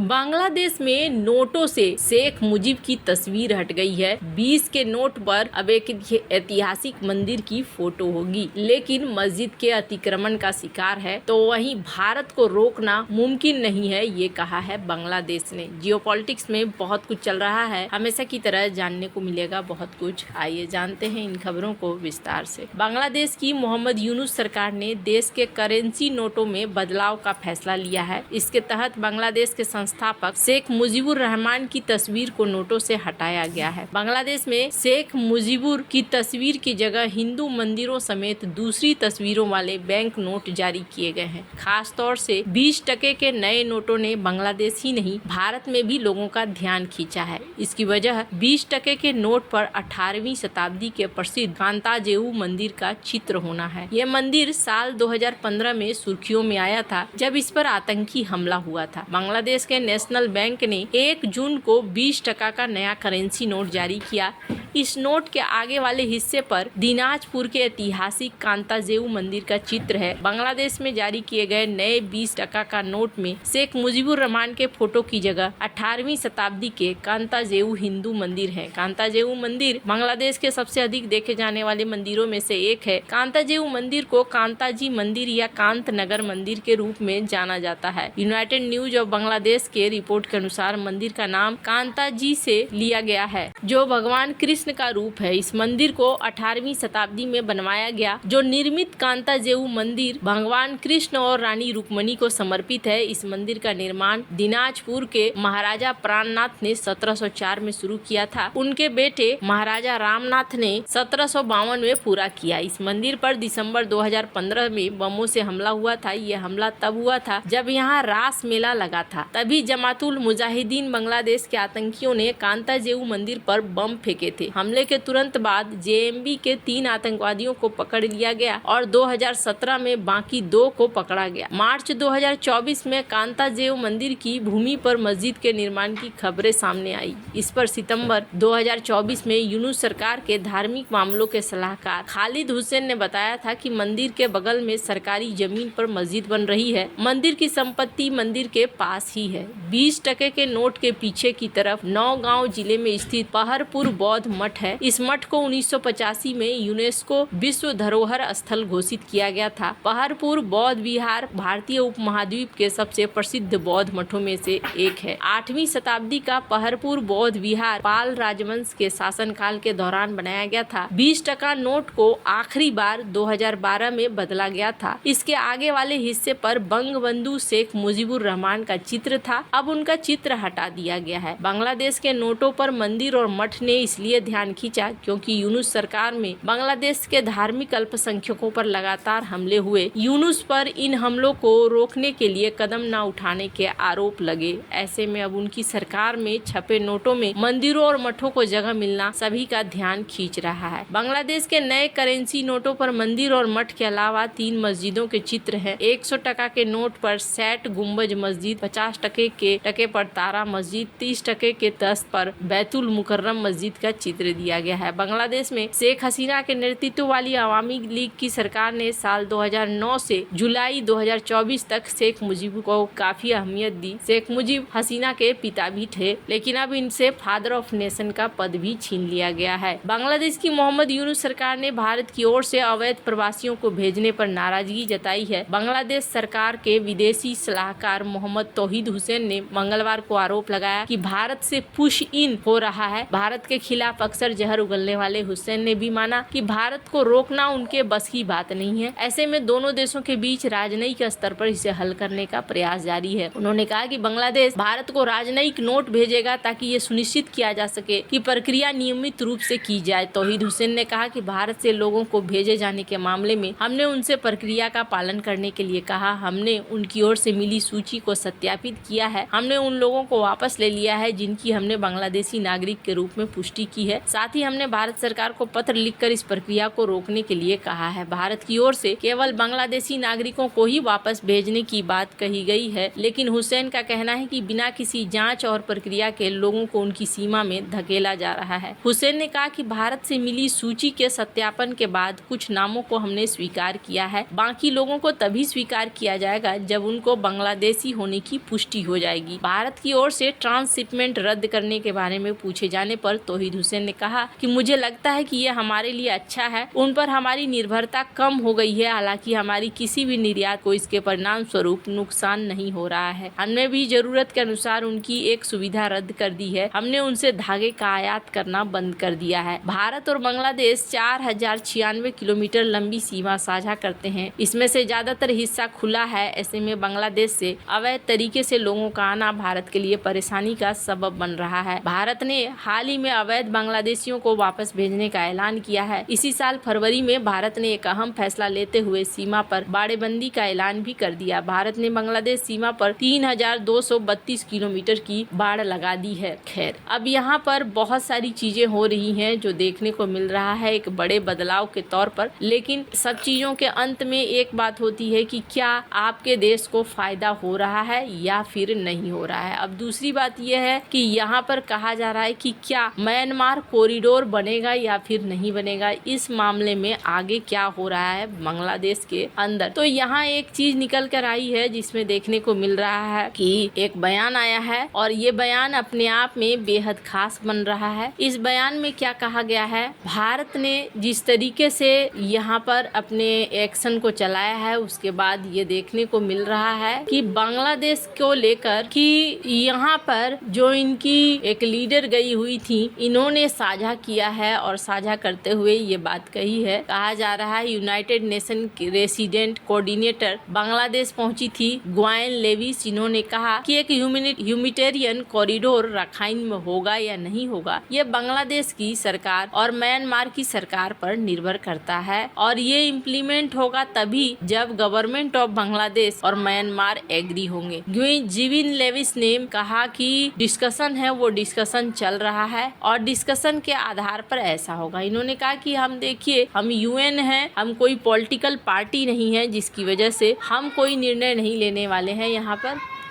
बांग्लादेश में नोटों से शेख मुजीब की तस्वीर हट गई है। 20 के नोट पर अब एक ऐतिहासिक मंदिर की फोटो होगी, लेकिन मस्जिद के अतिक्रमण का शिकार है, तो वहीं भारत को रोकना मुमकिन नहीं है, ये कहा है बांग्लादेश ने। जियोपॉलिटिक्स में बहुत कुछ चल रहा है, हमेशा की तरह जानने को मिलेगा बहुत कुछ। आइए जानते हैं इन खबरों को विस्तार से। बांग्लादेश की मोहम्मद यूनुस सरकार ने देश के करेंसी नोटों में बदलाव का फैसला लिया है। इसके तहत बांग्लादेश के संस्थापक शेख मुजीबुर रहमान की तस्वीर को नोटों से हटाया गया है। बांग्लादेश में शेख मुजीबुर की तस्वीर की जगह हिंदू मंदिरों समेत दूसरी तस्वीरों वाले बैंक नोट जारी किए गए हैं। खास तौर से 20 टके के नए नोटों ने बांग्लादेश ही नहीं, भारत में भी लोगों का ध्यान खींचा है। इसकी वजह 20 टके के नोट पर 18वीं शताब्दी के प्रसिद्ध कांताजेऊ मंदिर का चित्र होना है। यह मंदिर साल 2015 में सुर्खियों में आया था, जब इस पर आतंकी हमला हुआ था। बांग्लादेश के नेशनल बैंक ने 1 जून को 20 टका का नया करेंसी नोट जारी किया। इस नोट के आगे वाले हिस्से पर दिनाजपुर के ऐतिहासिक कांताजेऊ मंदिर का चित्र है। बांग्लादेश में जारी किए गए नए 20 टका का नोट में शेख मुजीबुर रहमान के फोटो की जगह 18वीं शताब्दी के कांताजेऊ हिंदू मंदिर है। कांताजेऊ मंदिर बांग्लादेश के सबसे अधिक देखे जाने वाले मंदिरों में से एक है। कांताजेऊ मंदिर को कांताजी मंदिर या कांत नगर मंदिर के रूप में जाना जाता है। यूनाइटेड न्यूज ऑफ बांग्लादेश के रिपोर्ट के अनुसार मंदिर का नाम कांताजी से लिया गया है, जो भगवान कृष्ण का रूप है। इस मंदिर को 18वीं शताब्दी में बनवाया गया। जो निर्मित कांताजेऊ मंदिर भगवान कृष्ण और रानी रुक्मणी को समर्पित है। इस मंदिर का निर्माण दिनाजपुर के महाराजा प्राणनाथ ने 1704 में शुरू किया था। उनके बेटे महाराजा रामनाथ ने 1752 में पूरा किया। इस मंदिर पर दिसंबर 2015 में बमों से हमला हुआ था। यह हमला तब हुआ था जब यहाँ रास मेला लगा था। तभी जमातुल मुजाहिदीन बांग्लादेश के आतंकियों ने कांताजेऊ मंदिर पर बम फेंके थे। हमले के तुरंत बाद जेएमबी के 3 आतंकवादियों को पकड़ लिया गया और 2017 में बाकी 2 को पकड़ा गया। मार्च 2024 में कांताजेऊ मंदिर की भूमि पर मस्जिद के निर्माण की खबरें सामने आई। इस पर सितंबर 2024 में यूनुस सरकार के धार्मिक मामलों के सलाहकार खालिद हुसैन ने बताया था कि मंदिर के बगल में सरकारी जमीन पर मस्जिद बन रही है। मंदिर की संपत्ति मंदिर के पास ही है। 20 टके के नोट के पीछे की तरफ नौगांव जिले में स्थित पहरपुर बौद्ध मठ है। इस मठ को 1985 में यूनेस्को विश्व धरोहर स्थल घोषित किया गया था। पहरपुर बौद्ध विहार भारतीय उपमहाद्वीप के सबसे प्रसिद्ध बौद्ध मठों में से एक है। 8वीं शताब्दी का पहरपुर बौद्ध विहार पाल राजवंश के शासनकाल के दौरान बनाया गया था। 20 टका नोट को आखिरी बार 2012 में बदला गया था। इसके आगे वाले हिस्से पर बंगबंधु शेख मुजीबुर रहमान का चित्र था। अब उनका चित्र हटा दिया गया है। बांग्लादेश के नोटों पर मंदिर और मठ ने इसलिए ध्यान खींचा क्योंकि यूनुस सरकार में बांग्लादेश के धार्मिक अल्पसंख्यकों पर लगातार हमले हुए। यूनुस पर इन हमलों को रोकने के लिए कदम न उठाने के आरोप लगे। ऐसे में अब उनकी सरकार में छपे नोटों में मंदिरों और मठों को जगह मिलना सभी का ध्यान खींच रहा है। बांग्लादेश के नए करेंसी नोटों पर मंदिर और मठ के अलावा 3 मस्जिदों के चित्र हैं। 100 टका के नोट पर सैट गुम्बज मस्जिद, 50 टके पर तारा मस्जिद, 30 टके के 10 पर बैतुल मुकर्रम मस्जिद का चित्र दिया गया है। बांग्लादेश में शेख हसीना के नेतृत्व वाली अवामी लीग की सरकार ने साल 2009 से जुलाई 2024 तक शेख मुजीब को काफी अहमियत दी। शेख मुजीब हसीना के पिता भी थे, लेकिन अब इनसे फादर ऑफ नेशन का पद भी छीन लिया गया है। बांग्लादेश की मोहम्मद यूनुस सरकार ने भारत की ओर से अवैध प्रवासियों को भेजने पर नाराजगी जताई है। बांग्लादेश सरकार के विदेशी सलाहकार मोहम्मद तौहीद हुसैन ने मंगलवार को आरोप लगाया कि भारत से पुश इन हो रहा है। भारत के खिलाफ अक्सर जहर उगलने वाले हुसैन ने भी माना कि भारत को रोकना उनके बस की बात नहीं है। ऐसे में दोनों देशों के बीच राजनयिक स्तर पर इसे हल करने का प्रयास जारी है। उन्होंने कहा कि बांग्लादेश भारत को राजनयिक नोट भेजेगा ताकि ये सुनिश्चित किया जा सके कि प्रक्रिया नियमित रूप से की जाए। तौहीद हुसैन ने कहा कि भारत से लोगों को भेजे जाने के मामले में हमने उनसे प्रक्रिया का पालन करने के लिए कहा। हमने उनकी ओर से मिली सूची को सत्यापित किया है। हमने उन लोगों को वापस ले लिया है जिनकी हमने बांग्लादेशी नागरिक के रूप में पुष्टि की है। है। साथ ही हमने भारत सरकार को पत्र लिखकर इस प्रक्रिया को रोकने के लिए कहा है। भारत की ओर से केवल बांग्लादेशी नागरिकों को ही वापस भेजने की बात कही गई है, लेकिन हुसैन का कहना है कि बिना किसी जांच और प्रक्रिया के लोगों को उनकी सीमा में धकेला जा रहा है। हुसैन ने कहा कि भारत से मिली सूची के सत्यापन के बाद कुछ नामों को हमने स्वीकार किया है, बाकी लोगों को तभी स्वीकार किया जाएगा जब उनको बांग्लादेशी होने की पुष्टि हो जाएगी। भारत की ओर से ट्रांसशिपमेंट रद्द करने के बारे में पूछे जाने पर तौहीद हुसैन ने कहा कि मुझे लगता है कि यह हमारे लिए अच्छा है, उन पर हमारी निर्भरता कम हो गई है। हालांकि हमारी किसी भी निर्यात को इसके परिणाम स्वरूप नुकसान नहीं हो रहा है। हमने भी जरूरत के अनुसार उनकी एक सुविधा रद्द कर दी है। हमने उनसे धागे का आयात करना बंद कर दिया है। भारत और बांग्लादेश 4096 किलोमीटर लंबी सीमा साझा करते हैं। इसमें से ज्यादातर हिस्सा खुला है। ऐसे में बांग्लादेश से अवैध तरीके से लोगों का आना भारत के लिए परेशानी का सबब बन रहा है। भारत ने हाल ही में अवैध बांग्लादेशियों को वापस भेजने का ऐलान किया है। इसी साल फरवरी में भारत ने एक अहम फैसला लेते हुए सीमा पर बाड़ेबंदी का ऐलान भी कर दिया। भारत ने बांग्लादेश सीमा पर 3232 किलोमीटर की बाड़ लगा दी है। खैर, अब यहाँ पर बहुत सारी चीजें हो रही हैं जो देखने को मिल रहा है एक बड़े बदलाव के तौर पर, लेकिन सब चीजों के अंत में एक बात होती है कि क्या आपके देश को फायदा हो रहा है या फिर नहीं हो रहा है। अब दूसरी बात यह है कि यहाँ पर कहा जा रहा है कि क्या म्यांमार कॉरिडोर बनेगा या फिर नहीं बनेगा। इस मामले में आगे क्या हो रहा है बांग्लादेश के अंदर, तो यहाँ एक चीज निकल कर आई है जिसमें देखने को मिल रहा है कि एक बयान आया है और ये बयान अपने आप में बेहद खास बन रहा है। इस बयान में क्या कहा गया है, भारत ने जिस तरीके से यहाँ पर अपने एक्शन को चलाया है उसके बाद ये देखने को मिल रहा है कि बांग्लादेश को लेकर कि यहाँ पर जो इनकी एक लीडर गई हुई थी, इन्होंने साझा किया है और साझा करते हुए ये बात कही है। कहा जा रहा है United nation resident coordinator Bangladesh पहुंची थी ग्वायन लेविस। इन्होंने कहा कि एक ह्यूमैनिटेरियन कॉरिडोर रखाइन में होगा या नहीं होगा, ये बांग्लादेश की सरकार और म्यांमार की सरकार पर निर्भर करता है और ये इम्प्लीमेंट होगा तभी जब गवर्नमेंट ऑफ बांग्लादेश और म्यांमार एग्री होंगे। जीविन लेविस ने कहा कि डिस्कशन है, वो डिस्कशन चल रहा है और डिस्कशन के आधार पर ऐसा होगा। इन्होंने कहा कि हम देखिए, हम यूएन है, हम कोई पॉलिटिकल पार्टी नहीं है जिसकी वजह से हम कोई निर्णय नहीं लेने वाले हैं।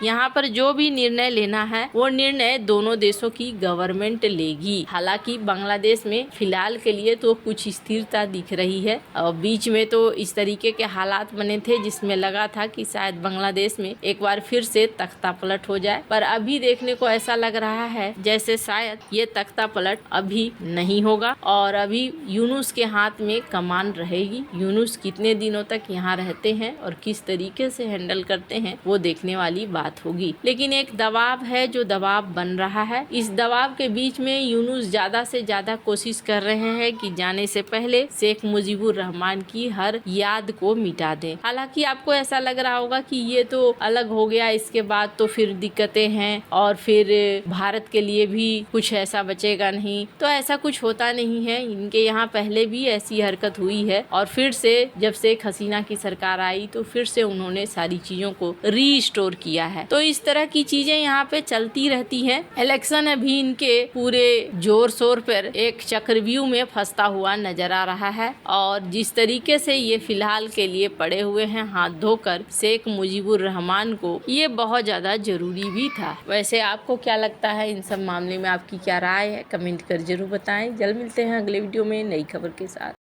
यहाँ पर जो भी निर्णय लेना है वो निर्णय दोनों देशों की गवर्नमेंट लेगी। हालांकि बांग्लादेश में फिलहाल के लिए तो कुछ स्थिरता दिख रही है और बीच में तो इस तरीके के हालात बने थे जिसमें लगा था कि शायद बांग्लादेश में एक बार फिर से तख्ता पलट हो जाए, पर अभी देखने को ऐसा लग रहा है जैसे शायद ये तख्ता पलट अभी नहीं होगा और अभी यूनुस के हाथ में कमान रहेगी। यूनुस कितने दिनों तक यहाँ रहते हैं और किस तरीके से हैंडल करते हैं वो देखने वाली बात होगी। लेकिन एक दबाव है जो दबाव बन रहा है। इस दबाव के बीच में यूनुस ज्यादा से ज्यादा कोशिश कर रहे हैं कि जाने से पहले शेख मुजीबुर रहमान की हर याद को मिटा दें। हालांकि आपको ऐसा लग रहा होगा कि ये तो अलग हो गया, इसके बाद तो फिर दिक्कतें हैं और फिर भारत के लिए भी कुछ ऐसा बचेगा नहीं, तो ऐसा कुछ होता नहीं है। इनके यहाँ पहले भी ऐसी हरकत हुई है और फिर से जब शेख हसीना की सरकार आई तो फिर से उन्होंने सारी चीजों को रीस्टोर किया है। तो इस तरह की चीजें यहाँ पे चलती रहती हैं। इलेक्शन अभी इनके पूरे जोर शोर पर एक चक्रव्यूह में फंसता हुआ नजर आ रहा है और जिस तरीके से ये फिलहाल के लिए पड़े हुए हैं हाथ धोकर शेख मुजीबुर रहमान को, ये बहुत ज्यादा जरूरी भी था। वैसे आपको क्या लगता है इन सब मामले में, आपकी क्या राय है, कमेंट कर जरूर बताएं। जल्द मिलते हैं अगले वीडियो में नई खबर के साथ।